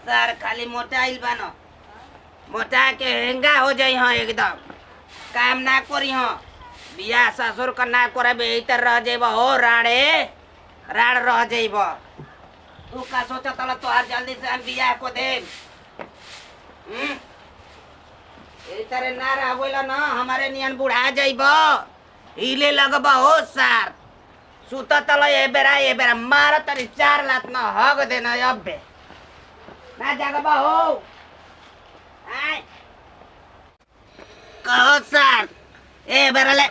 सर खाली मोटाइल बनो मोटा के हेंगा हो जाई हाँ एकदम काम ना करी हाँ बिया ससुर का ना करे बेहतर रह जाइब हो राणे राण रह जाइब तू का सोचा तला तो आज जल्दी से हम बिया को दे तरह ना रह ना हमारे नियन बुढ़ा जाइब हिले लगब हो सार सुता तला ये बेरा मार तरी 4 लात ना हग देना अब ना जगब हो आय कहो सर ए बेरले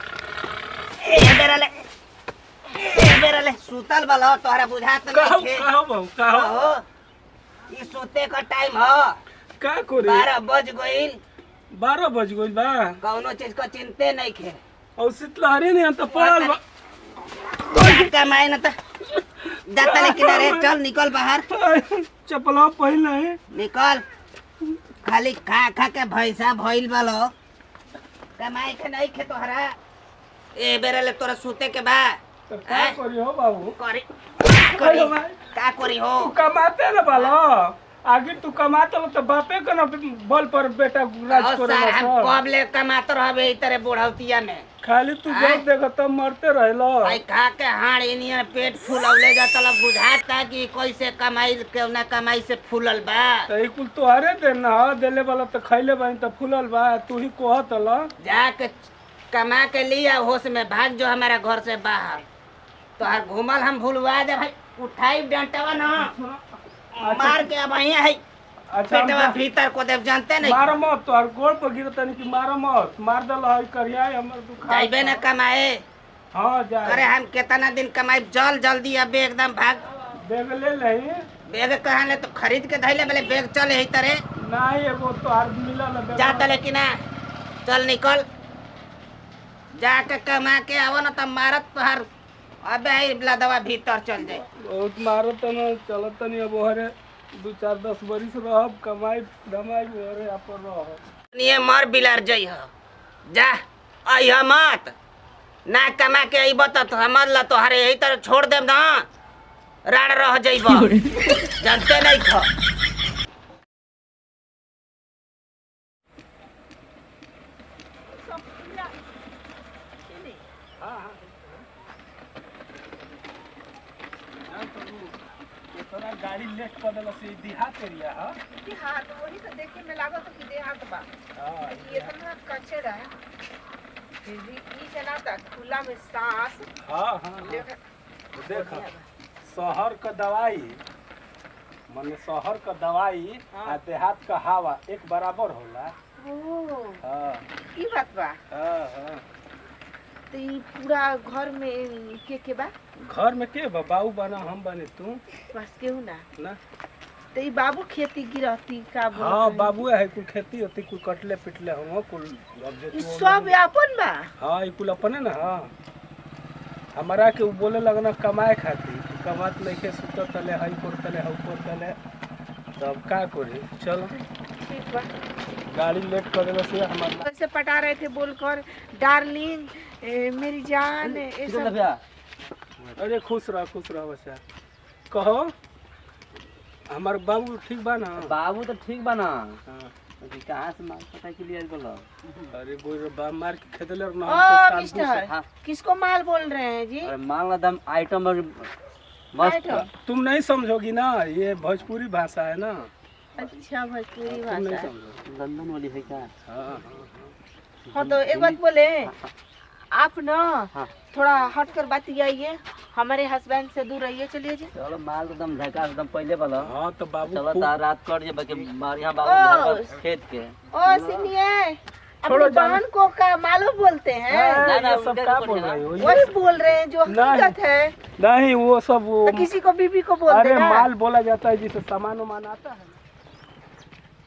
सुतल बलो तोहरा बुझात नहीं कहो ई सोते का टाइम हो का करे 12 बज गइल 12 बज गइल बा कौनो चीज को चिंते नहीं खे और शीतलहरी नहीं तो पड़ल बा कमाई न त जाता ले किनारे चल निकल बाहर चपला पहन है निकल खाली खा के भैंसा भइल बालो कमाई के नहीं खे तोहरा ए बेरले तोरा सुते के बा तो का करी हो बाबू करी भाई। का करी हो तू कमाते ना बालो आगे तू कमाते हो तो बापे का ना बल पर बेटा राज करे सर ना हम कब ले कमाते रहबे ई तरह बुढ़ौतिया में खाली तू जब देखो तब मरते रहेलो भाई खा के हाड़ इनिया पेट फूलौले जाता ला बुझाता कि कैसे कमाई केवना कमाई से फूलल बा तो ई कुल तोहरे दे ना देले वाला तो खइले बानी तो फूलल बा तू ही कहत ल जाके कमा के लिया होश में भाग जो हमारा घर से बाहर तो हर घूमल हम भूलवा दे भाई उठाई डंटवा ना मार के अब यहाँ है अच्छा पेटवा भीतर को देव जानते नहीं मारो मत तोहर गोड़ पर गिरता नहीं कि मारो मत मार दल है करिया हमर दुखा जाइबे न कमाए हां जा अरे हम कितना दिन कमाई जल्दी अब एकदम भाग बैग ले लही बैग कहाँ ले तो खरीद के धैले बोले बैग चले ही तरह नहीं एगो तोहर मिला ना बैग जाता लेकिन चल निकल जाके कमा के आवो न तब मारत तोहर अबे आई दवा भीतर चल जाए बहुत मारो तो ना चलत नहीं अब हरे 2-4-10 बरिस रहब कमाई धमाई हरे अपन रह ये मर बिलार जई हो जा आई मत ना कमा के अइब त समझ ल तोहरे यही तरह छोड़ देब ना राड़ रह जइब जानते नहीं खा गाड़ी लेट पड़ल से देहात एरिया है देहात वही तो देखे में लागत कि देहात बा हां ये इतना कचरा है फिर भी ई जना तक खुला में सांस हां हां देख शहर का दवाई माने शहर का दवाई आ देहात का हवा एक बराबर होला ओ हां ई बात बा हां हां तो ई पूरा घर में के बा घर में के बाबू बना हम बने तू बस केहू ना ना तो ई बाबू खेती गिरती का बोल हाँ बाबू है कुल खेती होती कुल कटले पिटले हम कुल अब जे ई तू सब अपन बा हाँ ये कुल अपने ना हाँ हमारा के उ बोले लगना कमाए खाती तू कमात नहीं के सुत तले हई कोर तले हउ कोर तले तब का करी चलो ठीक बा गाड़ी लेट कर देला से हमारा कैसे पटा रहे थे बोलकर डार्लिंग मेरी जान ये सब अरे खुश रह बच्चा कहो हमार बाबू ठीक बा ना बाबू तो ठीक बना हाँ। कहाँ से माल पता के लिए बोलो अरे बोल बा मार के खेदले ना ओ हमको मिस्टर हाँ। किसको माल बोल रहे हैं जी अरे माल दम आइटम और मस्त आइटम? तुम नहीं समझोगी ना ये भोजपुरी भाषा है ना अच्छा भोजपुरी तुम नहीं भाषा समझोगी लंदन वाली है क्या हाँ हाँ तो एक बात बोले आप ना हाँ। थोड़ा हट कर बात आइए हमारे हस्बैंड से दूर रहिए चलिए जी चलो माल एकदम झका एकदम पहले बोलो हाँ तो बाबू चलो खूब- तार रात कट जे बाकी मारिया बाबू ओ, घर पर खेत के ओ सुनिए छोड़ो अपनी बहन को का मालूम बोलते हैं हाँ, ना, ना, ये सब उनके क्या ऊपर बोल ना। रही हो ये वही बोल रहे हैं जो नहीं। हकीकत है नहीं वो सब वो तो किसी को बीबी को बोल अरे देना माल बोला जाता है जिसे सामान उमान आता है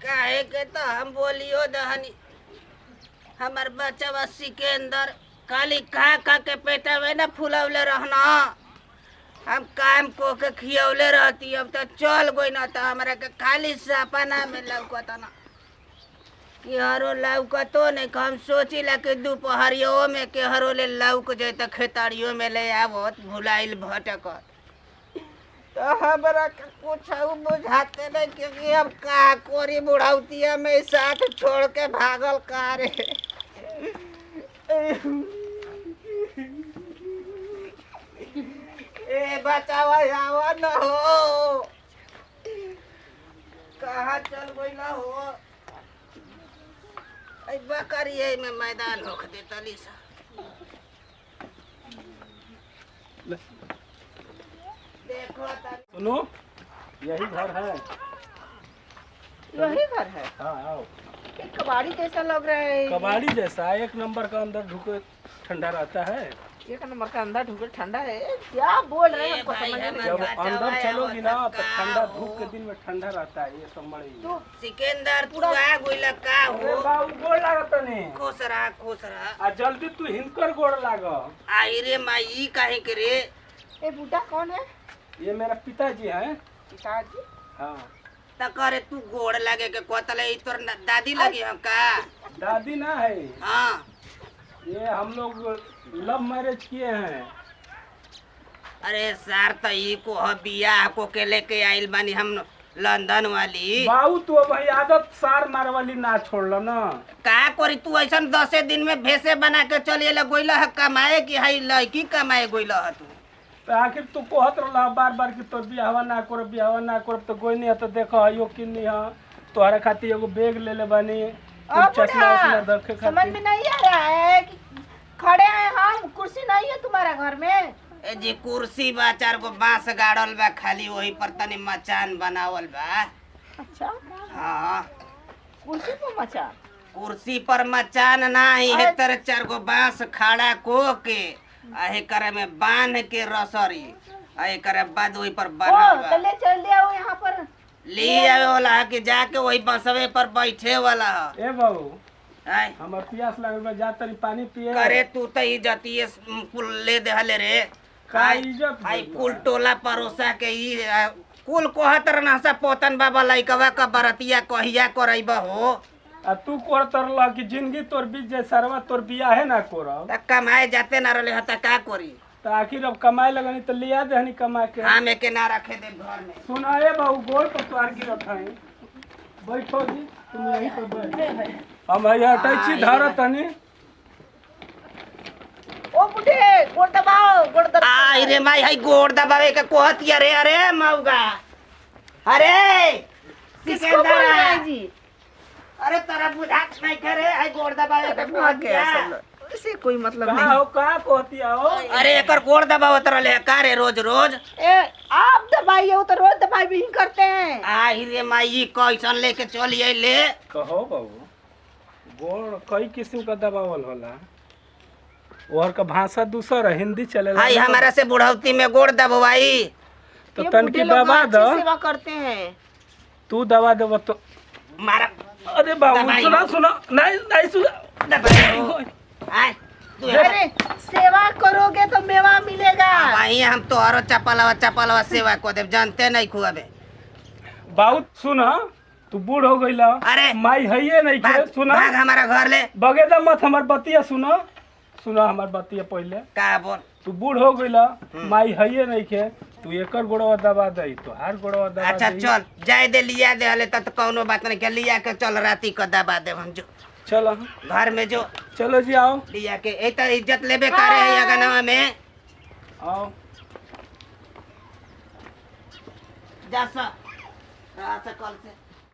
काहे के तो हम बोलियो दहनी हमार बच्चा बस्सी के अंदर खाली खा के पेटवे न फुलौले रहना हम काम को के खियौले रहती अब तो चल गई ना तो हमारा के खाली सपना में लौकता ना कि हरो लौकतो नहीं हम सोचिला कि दोपहरियो में के हरो ले लौक जाए तो खेताड़ियों में ले आवत भुलाइल भटकत तो हमरा के कुछ बुझाते नहीं क्योंकि अब का कोरी बुढ़ाउतिया में साथ छोड़ के भागल का रे। ए बचावा आवा न हो, कहाँ चल गइला हो? ऐ बकरी है में मैदान होख दे तली सा। देखो सुनो, यही घर है। यही घर है। हाँ आओ। एक कबाड़ी जैसा लग रहा है। कबाड़ी जैसा, एक नंबर का अंदर ढुके ठंडा रहता है। एक नंबर का अंदर ढूंढे ठंडा है। क्या बोल रहे हैं हमको भाई, समझ नहीं जब आ रहा। अंदर चलोगी ना तो का ठंडा हो? धूप के दिन में ठंडा रहता है। ये सब मड़ी। तो सिकंदर तू आ गइला का अरे हो? बाबू गोड़ लागत ने। खुश रहा खुश रहा। आ जल्दी तू हिनकर गोड़ लाग। आई रे माई काहे के रे? ये बूढ़ा कौन है? ये मेरा पिताजी हैं। पिताजी। हाँ। त करे तू गोड़ लगे के कोतले ई तोर दादी लगी हम का? दादी ना है, हाँ। ये हम लोग लव मैरिज किए हैं। अरे सर तो ई को ह बियाह को के लेके आइल बानी हम लंदन वाली। बाबू तू अब भाई आदत सार मार वाली ना छोड़ल ना। का करी तू ऐसन 10 दिन में भेसे बना के चलिए गोइला है कमाए कि हाई लड़की कमाए गोइला है तू? तो आखिर तू कहत रहा बार बार कि तोर बियाहवा ना करब बियाहवा ना करब, तो कोई नहीं है। तो देखो हयो किन्नी है तोहरा खातिर एगो बैग ले ले बानी, कुछ चश्मा उश्मा रखे समझ खातिर। में नहीं आ रहा है कि खड़े हैं हम, कुर्सी नहीं है तुम्हारा घर में? ए जी कुर्सी बा, 4 गो बांस गाड़ल बा, खाली वही पर तनी मचान बनावल बा। अच्छा, हाँ कुर्सी पर मचा। कुर्सी पर मचान नाही है, तरह 4 गो बांस खड़ा को के आहे करे में बांध के रसरी आहे करे बाद वही पर ओ बनल तो बा। ले चल ले आओ यहाँ पर। ले आवे वाला है कि जाके वही बसवे पर बैठे वाला है। ए बाबू आय हमर प्यास लागल बा, जा तनी पानी पिए। करे तू तो इज्जतिए कुल ले देहले रे। का इज्जत आई भइल बा? कुल टोला परोसा के ई कुल कोहतर नहसा पोतन बाबा लइकवा का बरतिया कहिया करैबा हो? आ तू कर तरला कि जिंदगी तोर बीच जे सरवा तोर बियाहे ना करब, त कमाए जाते ना रहले हता का करी? तो आखिर अब कमाए लगनी तो लिया देहनी कमा के। हम एके ना रखे दे घर में। सुना ए बाबू गोड़ पर तोहार गिरत है। बैठो जी, तुम यहीं पर बैठ। हम है हटै छी धर तनी। ओ बुढ़े गोड़ दबाओ, गोड़ दबाओ। आई रे माई हाई गोड़ दबावे के कोहतिया रे। अरे मौगा, अरे किसको बोल रहे हैं जी? अरे तोरा बुझात नहीं करे आई गोड़ दबावे के भाग गया कोहतिया। सब लोग। इसे कोई मतलब का नहीं। हो का कहती हो? अरे एकर गोड़ दबावत रहले का रे रोज रोज? ए आप दबाइए, वो तो रोज दबाई भी करते हैं। आई रे माई कैसन लेके चलिए ले? कहो बाबू, गोड़ कई किस्म का दबावल होला। और का भाषा दूसरा है, हिंदी चलेला। हाई हमारा से बुढ़ौती में गोड़ दबवाई। तो ये तन बूढ़े की लोग दबा अच्छी दो। सेवा करते हैं। तू दबा देव तो। मारा अरे बाबू दबाई सुना हो। सुना, नहीं नहीं सुना। दबाई हो। आय तू अरे सेवा करोगे तो मेवा मिलेगा। भाई हम तो और चपलवा सेवा को देव जानते नहीं खुआबे। बाबू सुना, तू बूढ़ हो गईला। अरे माई है ये नहीं के भाग सुना। भाग हमारा घर ले। बगेदा मत हमर बतिया सुना। सुना हमर बतिया पहले। का बोल? तू बूढ़ हो गईला, माई है ये नहीं के, तू एकर गोड़वा दबा दई तो हर गोड़वा दबा अच्छा देई। चल जाए दे लिया दे हले तब तो कौनो बात नहीं के लिया के चल राती को दबा दे हम जो चलो घर में जो चलो जी आओ लिया के ए तो इज्जत लेबे करे है अगनवा में। आओ। जा सा कल से